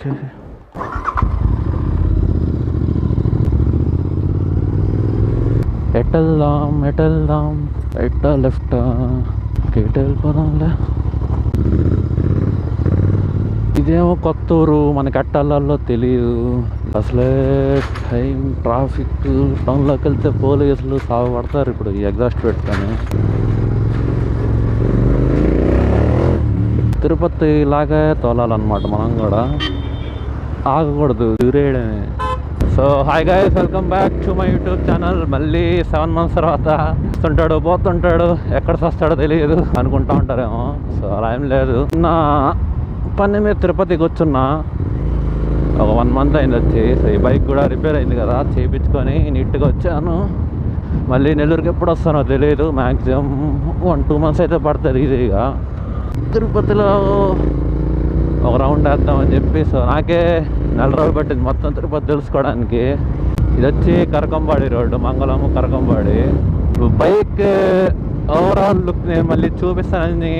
Okay. ఎటెళ్దాం ఎట్ట left ఎటు వెళ్ళిపోదాంలే. ఇదేమో కొత్త ఊరు, మనకి ఎట్టాలలో తెలియదు అసలే. టైం ట్రాఫిక్, టౌన్లోకి వెళ్తే పోలీసులు సాగు పడతారు ఇప్పుడు ఈ ఎగ్జాస్ట్ పెట్టుకొని. తిరుపతి లాగా తోలాలన్నమాట మనం కూడా, ఆగకూడదు, దూరేయడమే. So hi guys, welcome back to my YouTube channel. మళ్ళీ 7 months తర్వాత వస్తుంటాడు పోతుంటాడు, ఎక్కడ వస్తాడో తెలియదు అనుకుంటా ఉంటారేమో. సో అలా ఏం లేదు, నా పని మీద తిరుపతికి వచ్చున్నా. ఒక 1 month అయింది వచ్చి. సో ఈ బైక్ కూడా రిపేర్ అయింది కదా, చేయించుకొని నీట్గా వచ్చాను. మళ్ళీ నెల్లూరుకి ఎప్పుడు వస్తానో తెలియదు, మ్యాక్సిమం 1-2 months అయితే పడుతుంది ఈజీగా. తిరుపతిలో ఒక రౌండ్ వేద్దామని చెప్పి, సో నాకే 4 రోజులు పట్టింది మొత్తం తిరుపతి తెలుసుకోవడానికి. ఇది వచ్చి కరకంబాడి రోడ్డు, మంగళము కరకంబాడి. బైక్ ఓవరాల్ లుక్ నేను మళ్ళీ చూపిస్తానని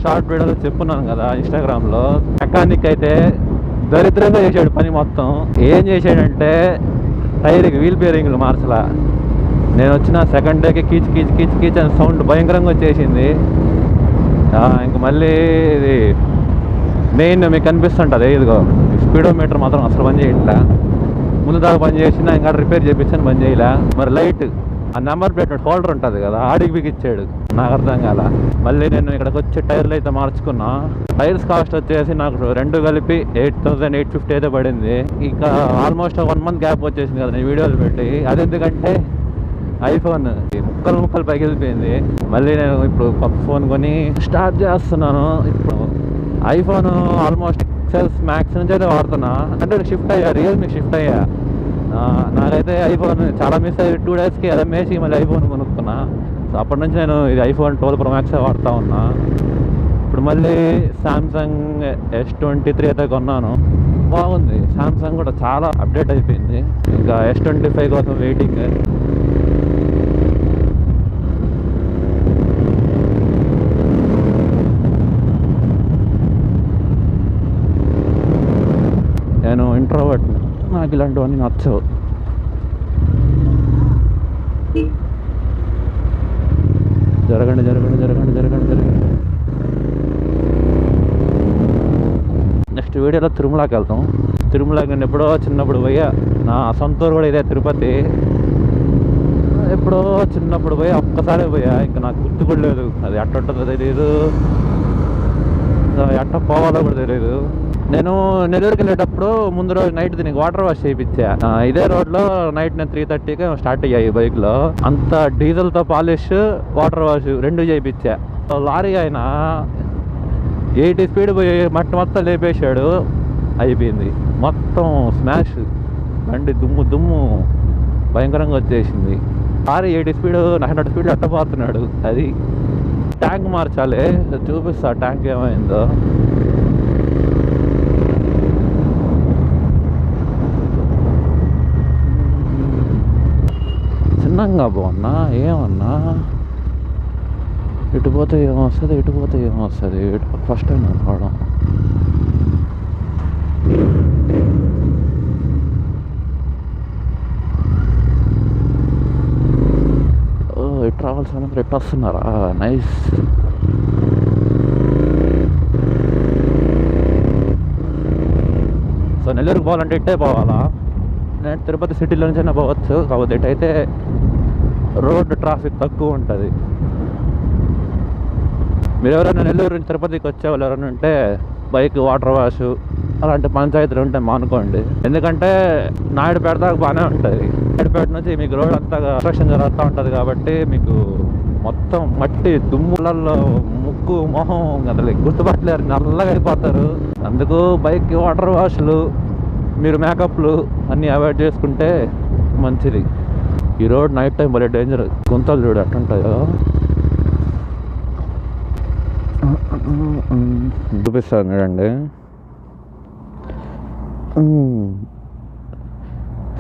షార్ట్ వీడియోలో చెప్పున్నాను కదా ఇన్స్టాగ్రామ్లో. మెకానిక్ అయితే దరిద్రంగా చేశాడు పని మొత్తం. ఏం చేశాడంటే టైర్కి వీల్ బేరింగ్లు మార్చలా. నేను వచ్చిన సెకండ్ డేకి కీచ్ కీచ్ కీచ్ కీచ్ అని సౌండ్ భయంకరంగా వచ్చేసింది. ఇంక మళ్ళీ ఇది మెయిన్ మీకు కనిపిస్తుంటుంది, ఇదిగో స్పీడోమీటర్ మాత్రం అసలు పని చేయట్లా. ముందు దాకా పని చేసినా ఇంకా రిపేర్ చేయించాను, పని చేయలే. మరి లైట్ ఆ నెంబర్ ప్లేట్ హోల్డర్ ఉంటుంది కదా, ఆడికి బిగిచ్చాడు, నాకు అర్థం కాల. మళ్ళీ నేను ఇక్కడికి వచ్చి టైర్లు అయితే మార్చుకున్నా. టైర్స్ కాస్ట్ వచ్చేసి నాకు 2 కలిపి 8,850 అయితే పడింది. ఇంకా ఆల్మోస్ట్ 1 month గ్యాప్ వచ్చేసింది కదా నేను వీడియోలు పెట్టి. అది ఎందుకంటే ఐఫోన్ ముక్కలు పగిలిపోయింది. మళ్ళీ నేను ఇప్పుడు కొత్త ఫోన్ కొని స్టార్ట్ చేస్తున్నాను. ఇప్పుడు ఐఫోన్ ఆల్మోస్ట్ XS Max నుంచి అయితే వాడుతున్నా. అంటే షిఫ్ట్ అయ్యా, రియల్మీ షిఫ్ట్ అయ్యా. నాకైతే ఐఫోన్ చాలా మిస్ అయ్యి 2 daysకి అమ్మేసి మళ్ళీ ఐఫోన్ కొనుక్కున్నా. సో అప్పటి నుంచి నేను ఇది ఐఫోన్ 12 Pro Max వాడుతూ ఉన్నా. ఇప్పుడు మళ్ళీ సామ్సంగ్ S23 అయితే కొన్నాను, బాగుంది. సామ్సంగ్ కూడా చాలా అప్డేట్ అయిపోయింది. ఇంకా S25 కోసం వెయిటింగ్. నేను ఇంట్రోవర్ట్, నాకు ఇలాంటివన్నీ నచ్చవు. జరగండి జరగండి జరగండి జరగండి జరగండి. నెక్స్ట్ వీడియోలో తిరుమలకి వెళ్తాం. తిరుమలకి నేను ఎప్పుడో చిన్నప్పుడు పోయా, నా సొంత ఊరు కూడా ఇదే తిరుపతి. ఎప్పుడో చిన్నప్పుడు పోయి ఒక్కసారి పోయా, ఇంకా నాకు గుర్తు కూడా లేదు. అది ఎట్ట ఉంటుందో తెలియదు, ఎట్ట పోవాలో కూడా తెలియదు. నేను నెల్లూరుకి వెళ్ళేటప్పుడు ముందు రోజు నైట్ దీనికి వాటర్ వాష్ చేయించా. ఇదే రోడ్లో నైట్ నేను 3:30కి స్టార్ట్ అయ్యాయి బైక్లో. అంత డీజిల్తో పాలిష్, వాటర్ వాష్ 2 చేయించా. లారీ ఆయన 80 స్పీడ్ పోయి మట్టి మొత్తం లేపేశాడు, అయిపోయింది మొత్తం స్మాష్. బండి దుమ్ము దుమ్ము భయంకరంగా వచ్చేసింది. లారీ 80 స్పీడ్ 100 స్పీడ్ అట్టపోతున్నాడు. అది ట్యాంక్ మార్చాలి, చూపిస్తా ట్యాంక్ ఏమైందో. చిన్నంగా బాగున్నా ఏమన్నా, ఇటు పోతే ఏమొస్తుంది, ఇటు పోతే ఏమొస్తుంది. ఫస్ట్ టైం అనుకోవడం. ఇటు రావాల్సిన ఇటు వస్తున్నారా, నైస్. సో నెల్లూరుకి పోవాలంటే ఇట్టే పోవాలా. నేను తిరుపతి సిటీలో నుంచైనా పోవచ్చు, కాకపోతే ఇటైతే రోడ్డు ట్రాఫిక్ తక్కువ ఉంటుంది. మీరు ఎవరైనా నెల్లూరు నుంచి తిరుపతికి వచ్చేవాళ్ళు ఎవరైనా ఉంటే బైక్ వాటర్ వాష్ అలాంటి పంచాయతీలు ఉంటే మానుకోండి. ఎందుకంటే నాయుడుపేట దాకా బాగానే ఉంటుంది. నాయుడుపేట నుంచి మీకు రోడ్ అంతా కన్స్ట్రక్షన్ జరుగుతూ ఉంటుంది కాబట్టి మీకు మొత్తం మట్టి దుమ్ములలో ముక్కు మొహం అసలు గుర్తుపట్టలేరు, నల్లగా అయిపోతారు. అందుకు బైక్ వాటర్ వాష్లు, మీరు మేకప్లు అన్నీ అవాయిడ్ చేసుకుంటే మంచిది. ఈ రోడ్ నైట్ టైం భలే డేంజర్. గుంతలు చూడు అట్టుంటాయో. చూపిస్తాను చూడండి.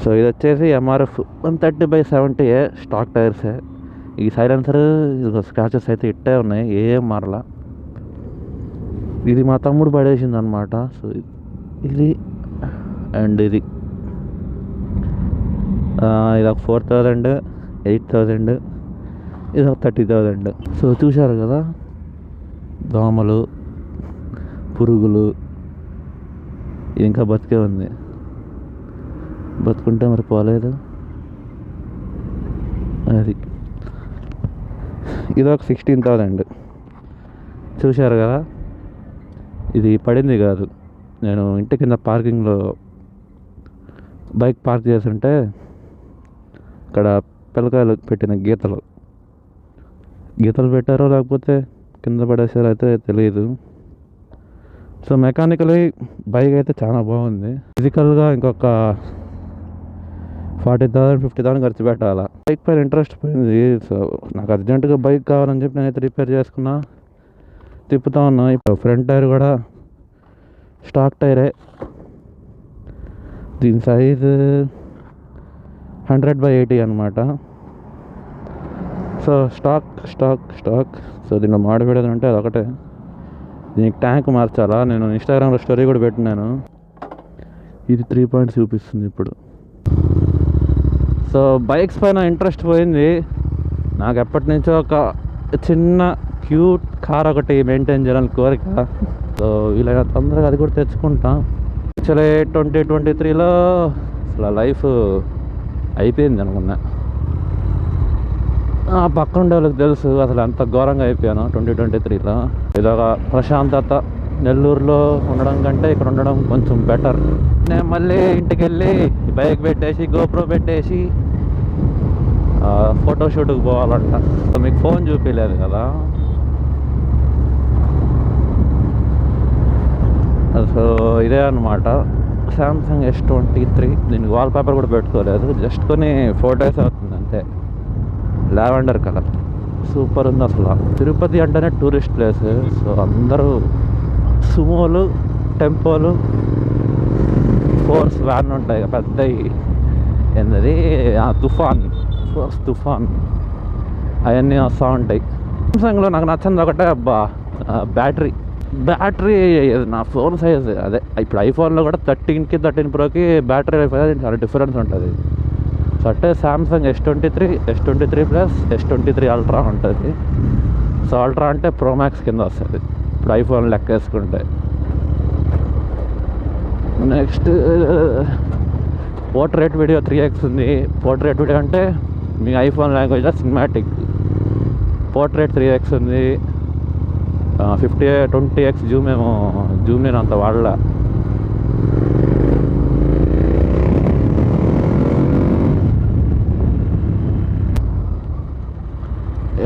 సో ఇది వచ్చేసి MRF 130/70 స్టాక్ టైర్సే. ఈ సైలెన్సర్ స్క్రాచెస్ అయితే ఇట్టే ఉన్నాయి, ఏం మారలా. ఇది మా తమ్ముడు పడేసింది అనమాట. సో ఇది అండ్ ఇది ఇది ఒక 4000, 8000, ఇది ఒక 30,000. సో చూశారు కదా, దోమలు, పురుగులు, ఇది ఇంకా బతికే ఉంది. బతుకుంటే మరి పోలేదు. అది ఇది ఒక 16,000. చూశారు కదా, ఇది పడింది కాదు. నేను ఇంటి కింద పార్కింగ్లో బైక్ పార్క్ చేస్తుంటే ఇక్కడ పిల్లకాయలు పెట్టిన గీతలు పెట్టారో లేకపోతే కింద పడేసారో అయితే తెలియదు. సో మెకానికలీ బైక్ అయితే చాలా బాగుంది. ఫిజికల్గా ఇంకొక 40,000, 50,000 ఖర్చు పెట్టాలా. బైక్ పైన ఇంట్రెస్ట్ పోయింది. సో నాకు అర్జెంటుగా బైక్ కావాలని చెప్పి నేనైతే రిపేర్ చేసుకున్నా, తిప్పుతా ఉన్నా. ఇప్పుడు ఫ్రంట్ టైర్ కూడా స్టాక్ టైరే. దీని సైజు 100/80 అనమాట. So stock. సో దీనిలో మాడిపోయేది అంటే అదొకటే. దీనికి ట్యాంక్ మార్చాలా. నేను ఇన్స్టాగ్రామ్లో స్టోరీ కూడా పెట్టినాను. ఇది 3 పాయింట్స్ చూపిస్తుంది ఇప్పుడు. సో బైక్స్ పైన ఇంట్రెస్ట్ పోయింది. నాకు ఎప్పటి నుంచో ఒక చిన్న క్యూట్ కార్ ఒకటి మెయింటైన్ చేయాలని కోరిక. సో ఇలా తొందరగా అది కూడా తెచ్చుకుంటాం. యాక్చువల్లీ 2023లో అసలు లైఫ్ అయిపోయింది అనుకున్నా. పక్కన ఉండే వాళ్ళకి తెలుసు అసలు ఎంత ఘోరంగా అయిపోయాను 2023లో. ఇదొక ప్రశాంతత. నెల్లూరులో ఉండడం కంటే ఇక్కడ ఉండడం కొంచెం బెటర్. నేను మళ్ళీ ఇంటికి వెళ్ళి బైక్ పెట్టేసి గోప్రో పెట్టేసి ఫోటోషూట్కి పోవాలంట. మీకు ఫోన్ చూపించలేదు కదా. సో ఇదే అనమాట శాంసంగ్ S23. దీనికి వాల్ పేపర్ కూడా పెట్టుకోలేదు, జస్ట్ కొన్ని ఫోటోస్ అవుతుంది అంతే. లావెండర్ కలర్ సూపర్ ఉంది అసలు. తిరుపతి అంటేనే టూరిస్ట్ ప్లేస్. సో అందరూ సుమోలు, టెంపోలు, ఫోర్స్ వ్యాన్ ఉంటాయి పెద్దవి. ఏంటది తుఫాన్ అవన్నీ వస్తూ ఉంటాయి. సామ్సంగ్లో నాకు నచ్చింది ఒకటే, అబ్బా బ్యాటరీ నా ఫోన్ సైజ్ అదే. ఇప్పుడు ఐఫోన్లో కూడా 13కి 13 ప్రోకి బ్యాటరీ లైఫ్ అనేది చాలా డిఫరెన్స్ ఉంటుంది. సో అంటే Samsung S23 plus S23 ultra ఉంటుంది. సో అల్ట్రా అంటే ప్రోమ్యాక్స్ కింద వస్తుంది ఇప్పుడు ఐఫోన్ లెక్క వేసుకుంటే. నెక్స్ట్ పోర్ట్రేట్ వీడియో 3x ఉంది. పోర్ట్రేట్ వీడియో అంటే మీ ఐఫోన్ లాంగ్వేజ్లో సినిమాటిక్. పోర్ట్రేట్ 3x ఉంది. 20x జూమ్ నేను అంత వాడలా.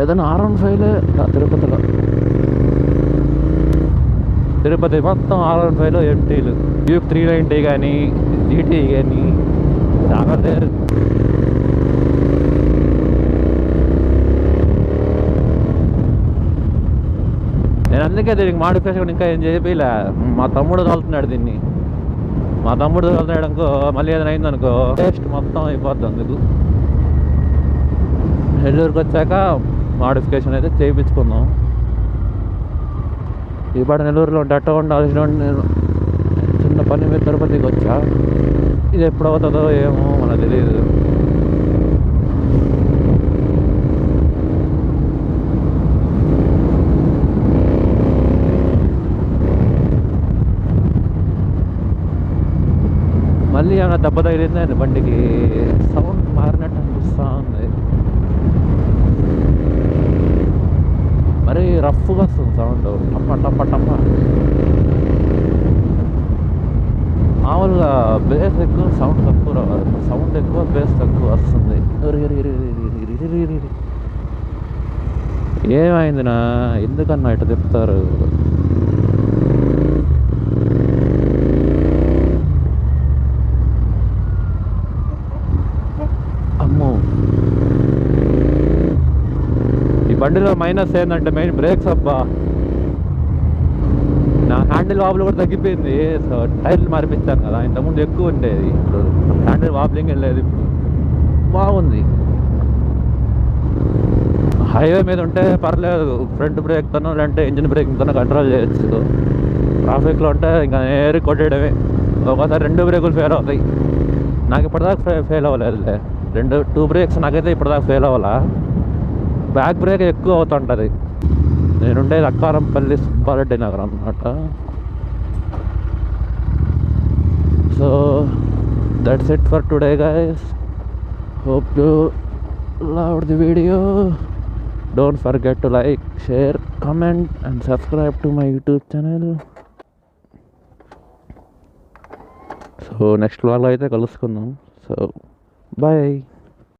ఏదైనా R15 తిరుపతి మొత్తం R15 ఎంటీలు. డ్యూక్ 390 కానీ GT కానీ చాలా లేరు. నేను అందుకే దీనికి మాడిఫికేషన్ ఇంకా ఏం చేయలే. మా తమ్ముడు తోలుతున్నాడు దీన్ని. అనుకో మళ్ళీ ఏదైనా అయిందనుకో టేస్ట్ మొత్తం అయిపోద్ది. అందుకు నెల్లూరుకి వచ్చాక మాడిఫికేషన్ అయితే చేయించుకుందాం. ఇప్పుడు నెల్లూరులో డట్ట ఉండాల్సిన నేను చిన్న పని మీద తిరుపతికి వచ్చా. ఇది ఎప్పుడు అవుతుందో ఏమో మనకు తెలియదు. మళ్ళీ ఏమైనా దెబ్బ తగిలిందండి బండికి. సౌండ్ మారినట్టు అనిపిస్తూ ఉంది. మరి రఫ్గా వస్తుంది సౌండ్, టప్ప. మామూలుగా బేస్ ఎక్కువ, సౌండ్ తక్కువ రావాలి. సౌండ్ ఎక్కువ, బేస్ తక్కువ వస్తుంది. ఏమైందినా, ఎందుకన్నా ఇటు తిప్పుతారు? అమ్మో, ఈ బండిలో మైనస్ ఏంటంటే మెయిన్ బ్రేక్స్. అబ్బా, నా హ్యాండిల్ వాబుల్ కూడా తగ్గిపోయింది. సో టైర్లు మార్పించాను కదా, ఇంతకుముందు ఎక్కువ ఉండేది. ఇప్పుడు హ్యాండిల్ వాబ్లింగ్ వెళ్ళేది, ఇప్పుడు బాగుంది. హైవే మీద ఉంటే పర్లేదు, ఫ్రంట్ బ్రేక్ తోనో లేదంటే ఇంజిన్ బ్రేకింగ్ తోనో కంట్రోల్ చేయొచ్చు. ట్రాఫిక్లో ఉంటే ఇంకా నేరు కొట్టేయడమే. ఒకసారి 2 బ్రేకులు ఫెయిల్ అవుతాయి. నాకు ఇప్పటిదాకా ఫెయిల్ అవ్వలేదులే. 2 బ్రేక్స్ నాకైతే ఇప్పటిదాకా ఫెయిల్ అవ్వాలా. బ్యాక్ బ్రేక్ ఎక్కువ అవుతుంటుంది. నేనుండేది అక్కారంపల్లి సుబ్బారెడ్డి నగర్ అన్నమాట. So that's it for today guys. Hope you loved the video. Don't forget to like, share, comment and subscribe to my YouTube channel. So next vlog అయితే కలుసుకుందాం. So bye.